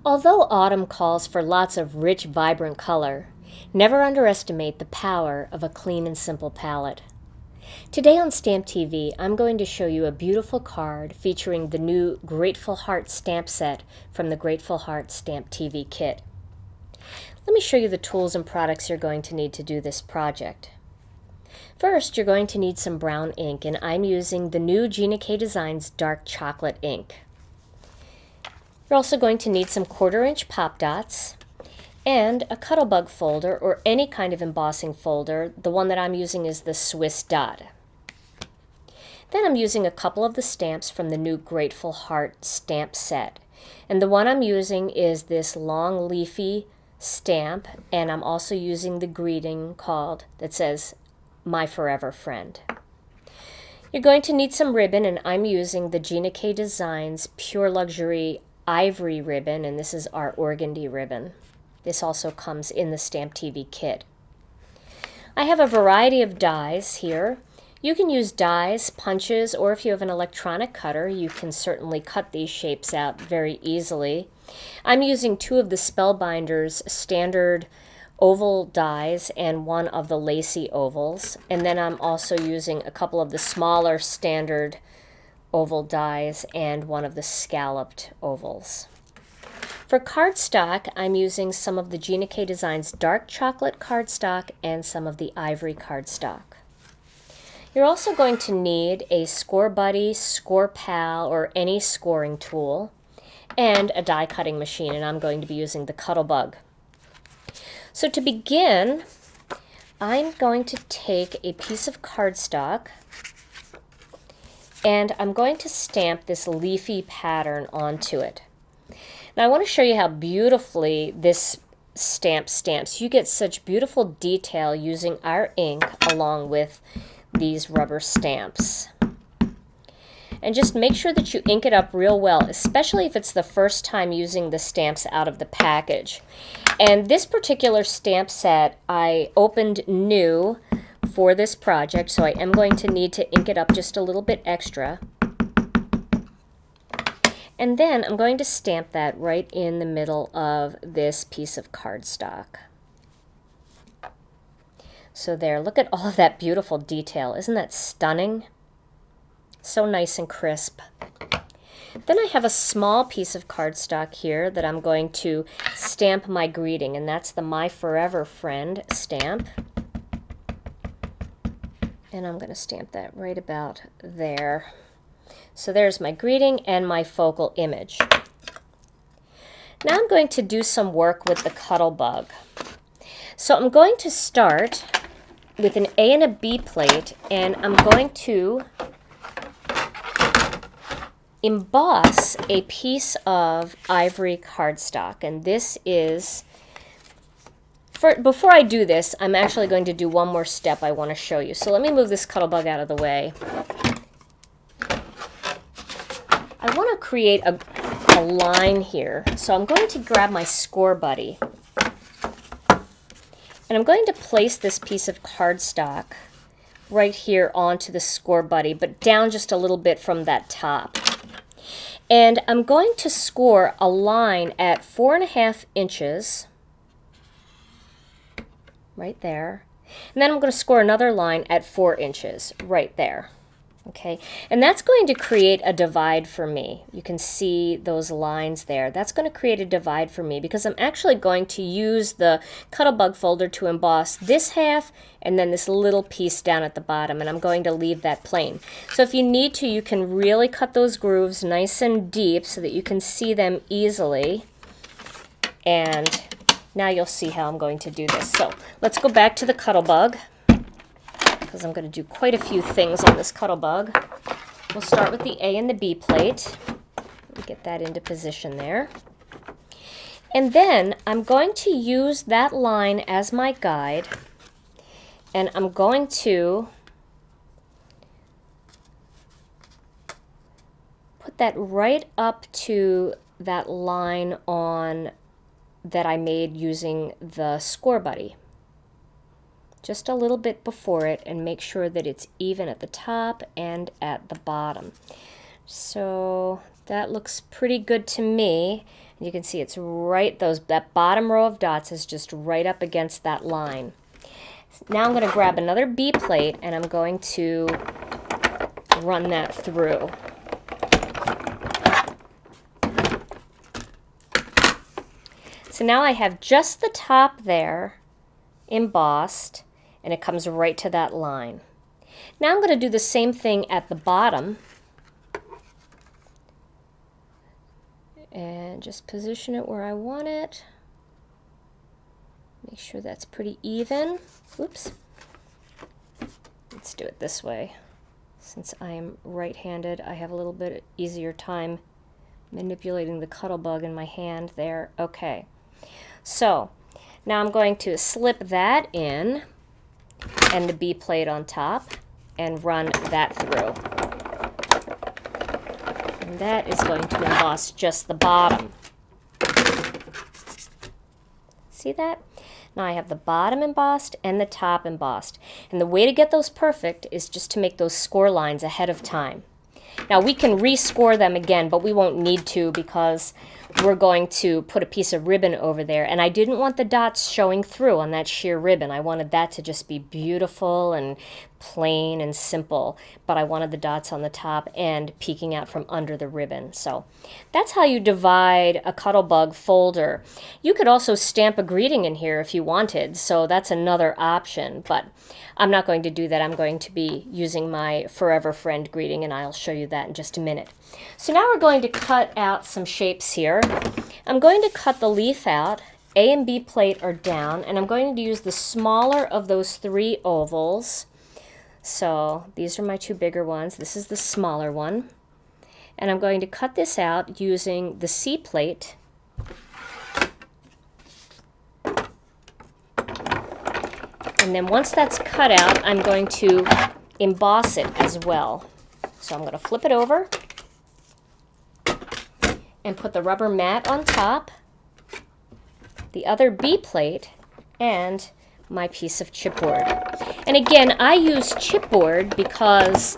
Although autumn calls for lots of rich, vibrant color, never underestimate the power of a clean and simple palette. Today on Stamp TV, I'm going to show you a beautiful card featuring the new Grateful Heart stamp set from the Grateful Heart Stamp TV kit. Let me show you the tools and products you're going to need to do this project. First, you're going to need some brown ink, and I'm using the new Gina Designs Dark Chocolate ink. You're also going to need some 1/4-inch pop dots and a Cuttlebug folder or any kind of embossing folder. The one that I'm using is the Swiss Dot. Then I'm using a couple of the stamps from the new Grateful Heart stamp set. And the one I'm using is this long leafy stamp, and I'm also using the greeting card that says, "My Forever Friend." You're going to need some ribbon, and I'm using the Gina Designs Pure Luxury Ivory ribbon, and this is our organdy ribbon. This also comes in the Stamp TV kit. I have a variety of dies here. You can use dies, punches, or if you have an electronic cutter, you can certainly cut these shapes out very easily. I'm using 2 of the Spellbinders standard oval dies and 1 of the lacy ovals, and then I'm also using a couple of the smaller standard oval dies and 1 of the scalloped ovals. For cardstock, I'm using some of the Gina Designs Dark Chocolate cardstock and some of the Ivory cardstock. You're also going to need a Score Buddy, Score Pal, or any scoring tool, and a die cutting machine, and I'm going to be using the Cuttlebug. So to begin, I'm going to take a piece of cardstock and I'm going to stamp this leafy pattern onto it. Now I want to show you how beautifully this stamp stamps. You get such beautiful detail using our ink along with these rubber stamps. And just make sure that you ink it up real well, especially if it's the first time using the stamps out of the package. And this particular stamp set I opened new for this project, so I am going to need to ink it up just a little bit extra. And then I'm going to stamp that right in the middle of this piece of cardstock. So there, look at all of that beautiful detail. Isn't that stunning? So nice and crisp. Then I have a small piece of cardstock here that I'm going to stamp my greeting, and that's the My Forever Friend stamp. And I'm going to stamp that right about there. So there's my greeting and my focal image. Now I'm going to do some work with the Cuttlebug. So I'm going to start with an A and a B plate, and I'm going to emboss a piece of ivory cardstock. And this is, before I do this, I'm actually going to do one more step I want to show you. So let me move this Cuttlebug out of the way. I want to create a line here. So I'm going to grab my Score Buddy. And I'm going to place this piece of cardstock right here onto the Score Buddy, but down just a little bit from that top. And I'm going to score a line at 4.5 inches, right there. And then I'm going to score another line at 4 inches, right there. Okay, and that's going to create a divide for me. You can see those lines there. That's going to create a divide for me because I'm actually going to use the Cuttlebug folder to emboss this half and then this little piece down at the bottom, and I'm going to leave that plain. So if you need to, you can really cut those grooves nice and deep so that you can see them easily. And now you'll see how I'm going to do this. So let's go back to the Cuttlebug, because I'm going to do quite a few things on this Cuttlebug. We'll start with the A and the B plate. Let me get that into position there. And then I'm going to use that line as my guide, and I'm going to put that right up to that line on that I made using the Score Buddy. Just a little bit before it, and make sure that it's even at the top and at the bottom. So that looks pretty good to me. You can see it's right, that bottom row of dots is just right up against that line. Now I'm going to grab another B plate and I'm going to run that through. So now I have just the top there embossed, and it comes right to that line. Now I'm going to do the same thing at the bottom and just position it where I want it. Make sure that's pretty even. Oops. Let's do it this way. Since I am right-handed, I have a little bit easier time manipulating the Cuttlebug in my hand there. Okay. So now I'm going to slip that in and the B plate on top and run that through. And that is going to emboss just the bottom. See that? Now I have the bottom embossed and the top embossed. And the way to get those perfect is just to make those score lines ahead of time. Now we can rescore them again, but we won't need to because we're going to put a piece of ribbon over there. And I didn't want the dots showing through on that sheer ribbon. I wanted that to just be beautiful and plain and simple, but I wanted the dots on the top and peeking out from under the ribbon. So that's how you divide a Cuttlebug folder. You could also stamp a greeting in here if you wanted, so that's another option, but I'm not going to do that. I'm going to be using my Forever Friend greeting, and I'll show you that in just a minute. So now we're going to cut out some shapes here. I'm going to cut the leaf out. A and B plate are down, and I'm going to use the smaller of those 3 ovals. So these are my 2 bigger ones. This is the smaller one. And I'm going to cut this out using the C plate. And then once that's cut out, I'm going to emboss it as well. So I'm going to flip it over and put the rubber mat on top, the other B plate, and my piece of chipboard. And again, I use chipboard because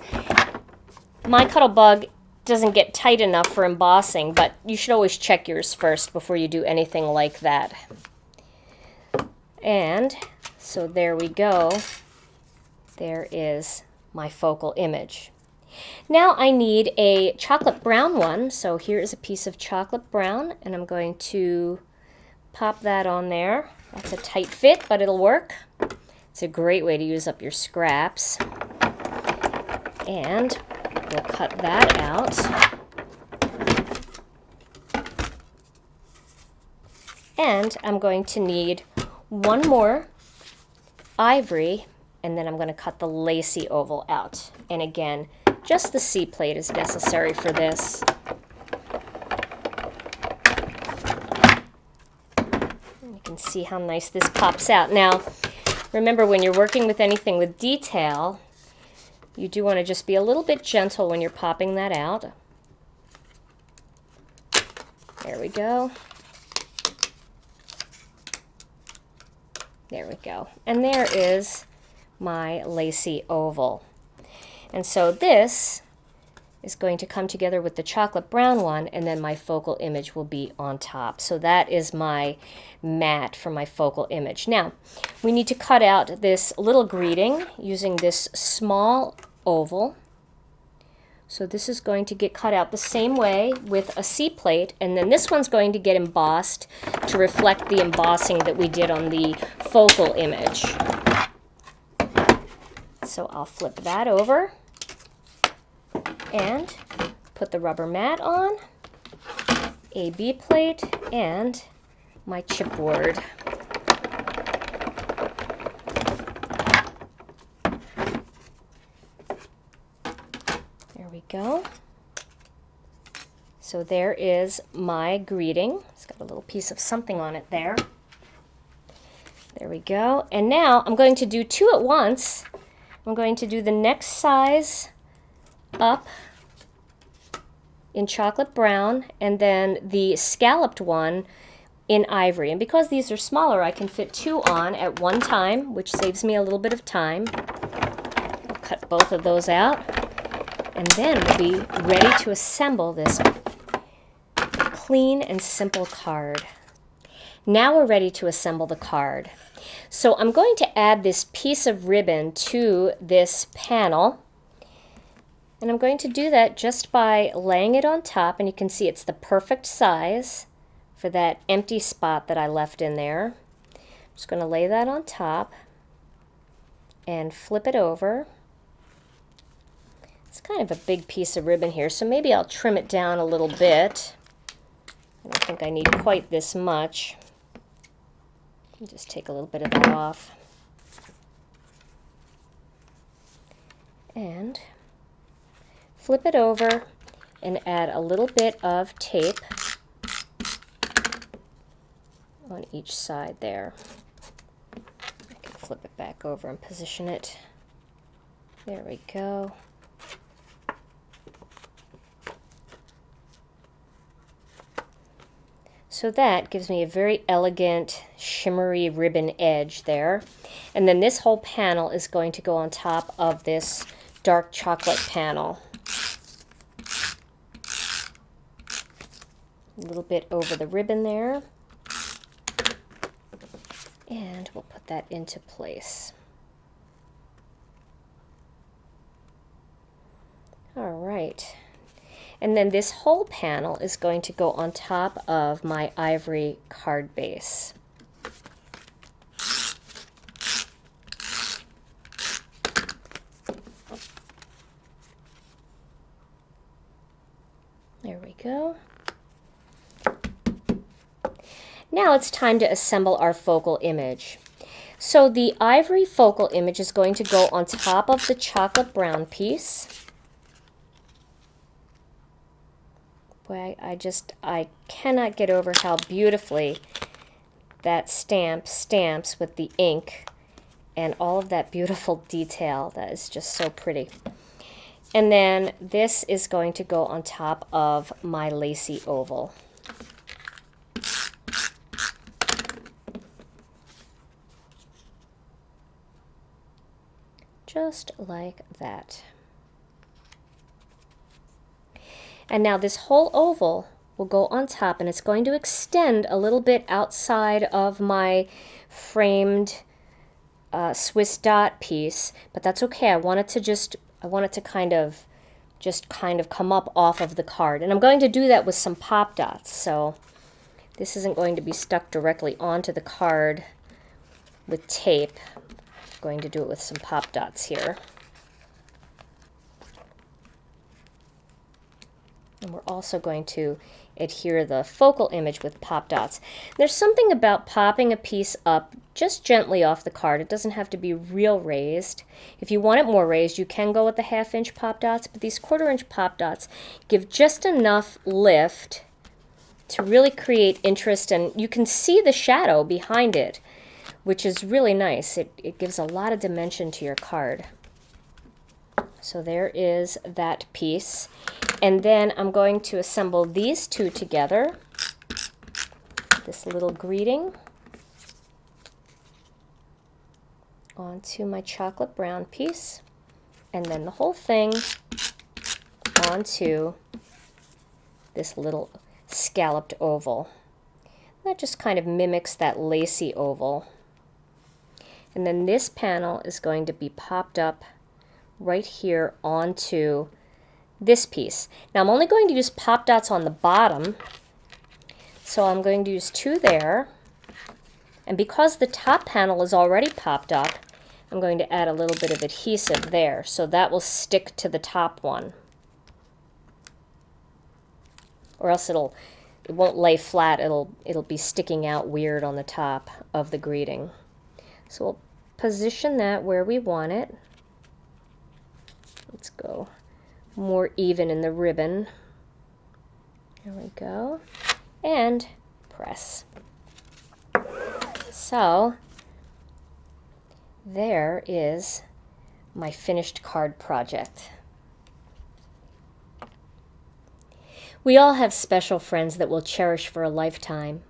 my Cuttlebug doesn't get tight enough for embossing, but you should always check yours first before you do anything like that. And so there we go. There is my focal image. Now I need a chocolate brown one, so here is a piece of chocolate brown, and I'm going to pop that on there. That's a tight fit, but it'll work. It's a great way to use up your scraps. And we'll cut that out. And I'm going to need one more ivory, and then I'm going to cut the lacy oval out. And again, just the C plate is necessary for this. You can see how nice this pops out. Now, remember, when you're working with anything with detail, you do want to just be a little bit gentle when you're popping that out. There we go. There we go. And there is my lacy oval. And so this is going to come together with the chocolate brown one, and then my focal image will be on top. So that is my mat for my focal image. Now, we need to cut out this little greeting using this small oval. So this is going to get cut out the same way with a C plate, and then this one's going to get embossed to reflect the embossing that we did on the focal image. So I'll flip that over and put the rubber mat on, a B plate, and my chipboard. There we go. So there is my greeting. It's got a little piece of something on it there. There we go. And now I'm going to do 2 at once. I'm going to do the next size up in chocolate brown, and then the scalloped one in ivory. And because these are smaller, I can fit 2 on at one time, which saves me a little bit of time. I'll cut both of those out, and then we'll be ready to assemble this clean and simple card. Now we're ready to assemble the card. So I'm going to add this piece of ribbon to this panel. And I'm going to do that just by laying it on top, and you can see it's the perfect size for that empty spot that I left in there. I'm just going to lay that on top and flip it over. It's kind of a big piece of ribbon here, so maybe I'll trim it down a little bit. I don't think I need quite this much. Just take a little bit of that off. And flip it over and add a little bit of tape on each side there. I can flip it back over and position it. There we go. So that gives me a very elegant shimmery ribbon edge there. And then this whole panel is going to go on top of this dark chocolate panel. A little bit over the ribbon there. And we'll put that into place. All right. And then this whole panel is going to go on top of my ivory card base. There we go. Now it's time to assemble our focal image. So the ivory focal image is going to go on top of the chocolate brown piece. Boy, I cannot get over how beautifully that stamp stamps with the ink and all of that beautiful detail. That is just so pretty. And then this is going to go on top of my lacy oval. Just like that. And now this whole oval will go on top, and it's going to extend a little bit outside of my framed Swiss dot piece, but that's okay. I want it to kind of come up off of the card. And I'm going to do that with some pop dots. So this isn't going to be stuck directly onto the card with tape. I'm going to do it with some pop dots here. And we're also going to adhere the focal image with pop dots. There's something about popping a piece up just gently off the card. It doesn't have to be real raised. If you want it more raised, you can go with the 1/2 inch pop dots, but these 1/4 inch pop dots give just enough lift to really create interest, and you can see the shadow behind it, which is really nice. It gives a lot of dimension to your card. So there is that piece. And then I'm going to assemble these two together. This little greeting onto my chocolate brown piece. And then the whole thing onto this little scalloped oval. That just kind of mimics that lacy oval. And then this panel is going to be popped up right here onto this piece. Now I'm only going to use pop dots on the bottom, so I'm going to use 2 there. And because the top panel is already popped up, I'm going to add a little bit of adhesive there, so that will stick to the top one. Or else it won't lay flat, it'll be sticking out weird on the top of the greeting. So we'll position that where we want it. Let's go more even in the ribbon. There we go. And press. So there is my finished card project. We all have special friends that we'll cherish for a lifetime,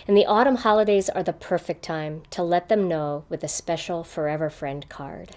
and the autumn holidays are the perfect time to let them know with a special Forever Friend card.